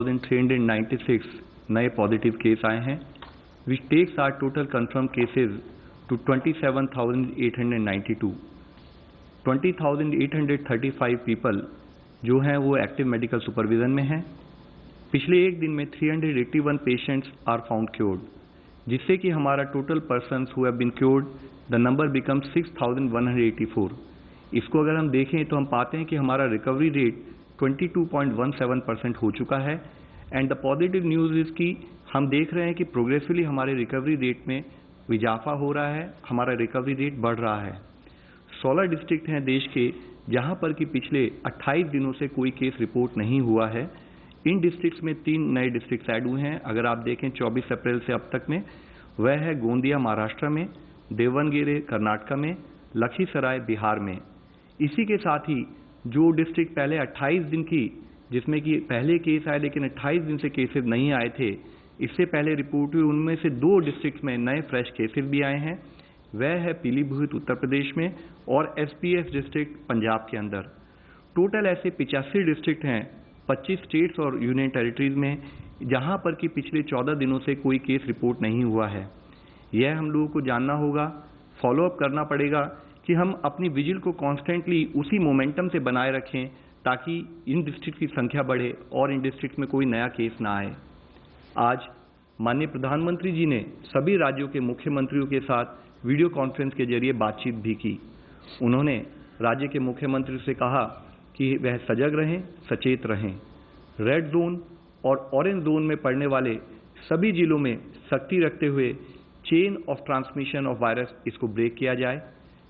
396 नए positive case आए हैं, which takes our total confirm cases to 27,892। 20,835 people जो हैं वो एक्टिव मेडिकल सुपरविजन में हैं। पिछले एक दिन में 381 पेशेंट्स आर फाउंड क्योर्ड, जिससे कि हमारा total persons who have been cured the number become 6,184। इसको अगर हम देखें तो हम पाते हैं कि हमारा रिकवरी रेट 22.17% हो चुका है। And the positive news is कि हम देख रहे हैं कि प्रोग्रेसिवली हमारे रिकवरी रेट में इजाफा हो रहा है, हमारा रिकवरी रेट बढ़ रहा है। 16 डिस्ट्रिक्ट हैं देश के जहां पर कि पिछले 28 दिनों से कोई केस रिपोर्ट नहीं हुआ है। इन डिस्ट्रिक्ट्स में 3 नए डिस्ट्रिक्ट ऐड हुए हैं। अगर आप देखें 24 अप्रैल से अब तक में, वह है गोंदिया महाराष्ट्र में, देवनगिरी कर्नाटक में, लखीसराय बिहार में। इसी के साथ ही जो डिस्ट्रिक्ट पहले 28 दिन की, जिसमें कि पहले केस आए लेकिन 28 दिन से केसेस नहीं आए थे, इससे पहले रिपोर्ट हुई, उनमें से 2 डिस्ट्रिक्ट में नए फ्रेश केसेस भी आए हैं। वह है पीलीभीत उत्तर प्रदेश में और एसपीएस डिस्ट्रिक्ट पंजाब के अंदर। टोटल ऐसे 85 डिस्ट्रिक्ट हैं 25 स्टेट्स और यूनियन टेरिटरीज में, जहां पर कि पिछले 14 दिनों से कोई केस रिपोर्ट नहीं हुआ है। यह हम लोगों को जानना होगा, फॉलोअप करना पड़ेगा कि हम अपनी विजिल को कॉन्स्टेंटली उसी मोमेंटम से बनाए रखें ताकि इन डिस्ट्रिक्ट की संख्या बढ़े और इन डिस्ट्रिक्ट में कोई नया केस ना आए। आज माननीय प्रधानमंत्री जी ने सभी राज्यों के मुख्यमंत्रियों के साथ वीडियो कॉन्फ्रेंस के जरिए बातचीत भी की। उन्होंने राज्य के मुख्यमंत्री से कहा कि वह सजग रहें, सचेत रहें। रेड जोन और ऑरेंज जोन में पड़ने वाले सभी जिलों में सख्ती रखते हुए chain of transmission of virus इसको ब्रेक किया जाए।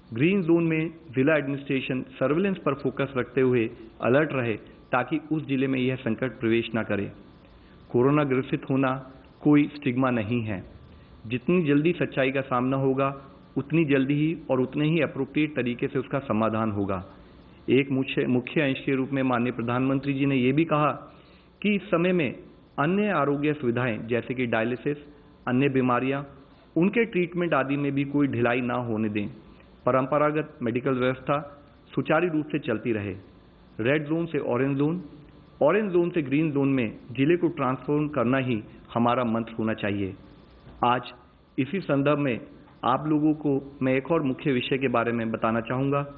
ग्रीन जोन में जिला एडमिनिस्ट्रेशन सर्विलेंस पर फोकस रखते हुए अलर्ट रहे ताकि उस जिले में यह संकट प्रवेश न करे। कोरोना ग्रसित होना कोई स्टिग्मा नहीं है। जितनी जल्दी सच्चाई का सामना होगा उतनी जल्दी ही और उतने ही अप्रोप्रिएट तरीके से उसका समाधान होगा। एक मुख्य अंश के रूप में माननीय प्रधानमंत्री जी ने यह भी कहा कि इस समय में अन्य आरोग्य सुविधाएं जैसे कि डायलिसिस, अन्य बीमारियां, उनके ट्रीटमेंट आदि में भी कोई ढिलाई ना होने दें। परंपरागत मेडिकल व्यवस्था सुचारू रूप से चलती रहे। रेड जोन से ऑरेंज जोन, ऑरेंज जोन से ग्रीन जोन में जिले को ट्रांसफॉर्म करना ही हमारा मंत्र होना चाहिए। आज इसी संदर्भ में आप लोगों को मैं एक और मुख्य विषय के बारे में बताना चाहूँगा।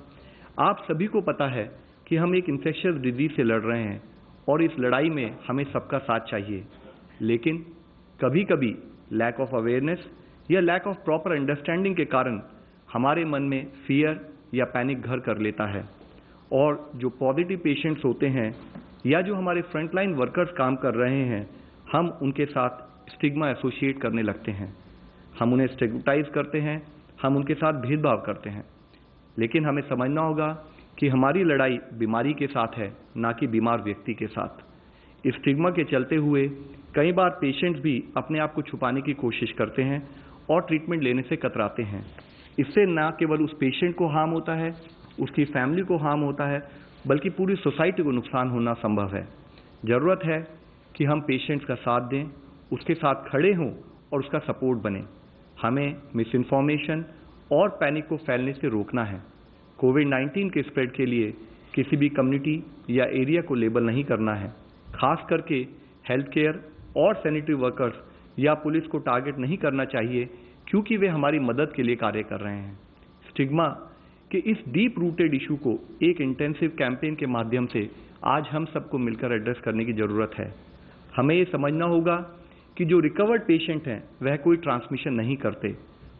आप सभी को पता है कि हम एक इन्फेक्शियस डिजीज से लड़ रहे हैं और इस लड़ाई में हमें सबका साथ चाहिए, लेकिन कभी कभी लैक ऑफ अवेयरनेस या लैक ऑफ प्रॉपर अंडरस्टैंडिंग के कारण हमारे मन में फियर या पैनिक घर कर लेता है और जो पॉजिटिव पेशेंट्स होते हैं या जो हमारे फ्रंटलाइन वर्कर्स काम कर रहे हैं, हम उनके साथ स्टिग्मा एसोसिएट करने लगते हैं। हम उन्हें स्टिग्मेटाइज करते हैं, हम उनके साथ भेदभाव करते हैं। लेकिन हमें समझना होगा कि हमारी लड़ाई बीमारी के साथ है, ना कि बीमार व्यक्ति के साथ। इस स्टिग्मा के चलते हुए कई बार पेशेंट्स भी अपने आप को छुपाने की कोशिश करते हैं और ट्रीटमेंट लेने से कतराते हैं। इससे न केवल उस पेशेंट को हार्म होता है, उसकी फैमिली को हार्म होता है, बल्कि पूरी सोसाइटी को नुकसान होना संभव है। ज़रूरत है कि हम पेशेंट्स का साथ दें, उसके साथ खड़े हों और उसका सपोर्ट बने। हमें मिस इन्फॉर्मेशन और पैनिक को फैलने से रोकना है। कोविड-19 के स्प्रेड के लिए किसी भी कम्युनिटी या एरिया को लेबल नहीं करना है। खास करके हेल्थ केयर और सैनिटरी वर्कर्स या पुलिस को टारगेट नहीं करना चाहिए, क्योंकि वे हमारी मदद के लिए कार्य कर रहे हैं। स्टिग्मा के इस डीप रूटेड इशू को एक इंटेंसिव कैंपेन के माध्यम से आज हम सबको मिलकर एड्रेस करने की ज़रूरत है। हमें ये समझना होगा कि जो रिकवर्ड पेशेंट हैं वह कोई ट्रांसमिशन नहीं करते,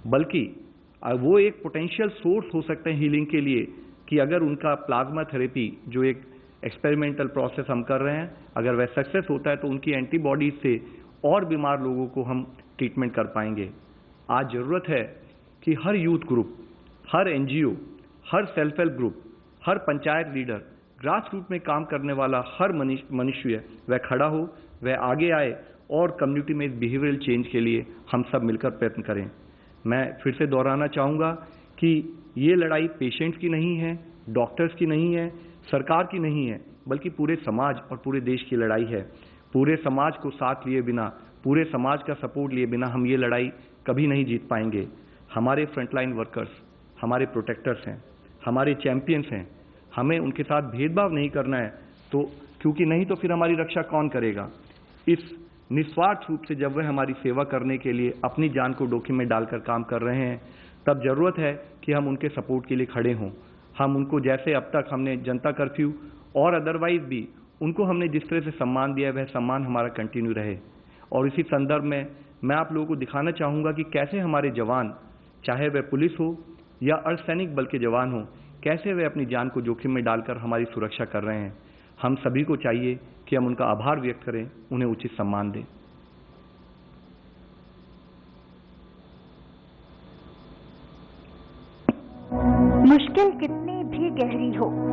बल्कि वो एक पोटेंशियल सोर्स हो सकते हैं हीलिंग के लिए कि अगर उनका प्लाज्मा थेरेपी जो एक एक्सपेरिमेंटल प्रोसेस हम कर रहे हैं, अगर वह सक्सेस होता है तो उनकी एंटीबॉडीज से और बीमार लोगों को हम ट्रीटमेंट कर पाएंगे। आज ज़रूरत है कि हर यूथ ग्रुप, हर एनजीओ, हर सेल्फ हेल्प ग्रुप, हर पंचायत लीडर, ग्रास रूट में काम करने वाला हर मनुष्य वह खड़ा हो, वह आगे आए और कम्युनिटी में इस बिहेवियरल चेंज के लिए हम सब मिलकर प्रयत्न करें। मैं फिर से दोहराना चाहूँगा कि ये लड़ाई पेशेंट्स की नहीं है, डॉक्टर्स की नहीं है, सरकार की नहीं है, बल्कि पूरे समाज और पूरे देश की लड़ाई है। पूरे समाज को साथ लिए बिना, पूरे समाज का सपोर्ट लिए बिना हम ये लड़ाई कभी नहीं जीत पाएंगे। हमारे फ्रंटलाइन वर्कर्स हमारे प्रोटेक्टर्स हैं, हमारे चैंपियंस हैं। हमें उनके साथ भेदभाव नहीं करना है, तो क्योंकि नहीं तो फिर हमारी रक्षा कौन करेगा। इस निस्वार्थ रूप से जब वह हमारी सेवा करने के लिए अपनी जान को जोखिम में डालकर काम कर रहे हैं, तब जरूरत है कि हम उनके सपोर्ट के लिए खड़े हों। हम उनको जैसे अब तक हमने जनता कर्फ्यू और अदरवाइज भी उनको हमने जिस तरह से सम्मान दिया है, वह सम्मान हमारा कंटिन्यू रहे। और इसी संदर्भ में मैं आप लोगों को दिखाना चाहूँगा कि कैसे हमारे जवान, चाहे वह पुलिस हो या अर्धसैनिक बल के जवान हो, कैसे वे अपनी जान को जोखिम में डालकर हमारी सुरक्षा कर रहे हैं। हम सभी को चाहिए कि हम उनका आभार व्यक्त करें, उन्हें उचित सम्मान दें।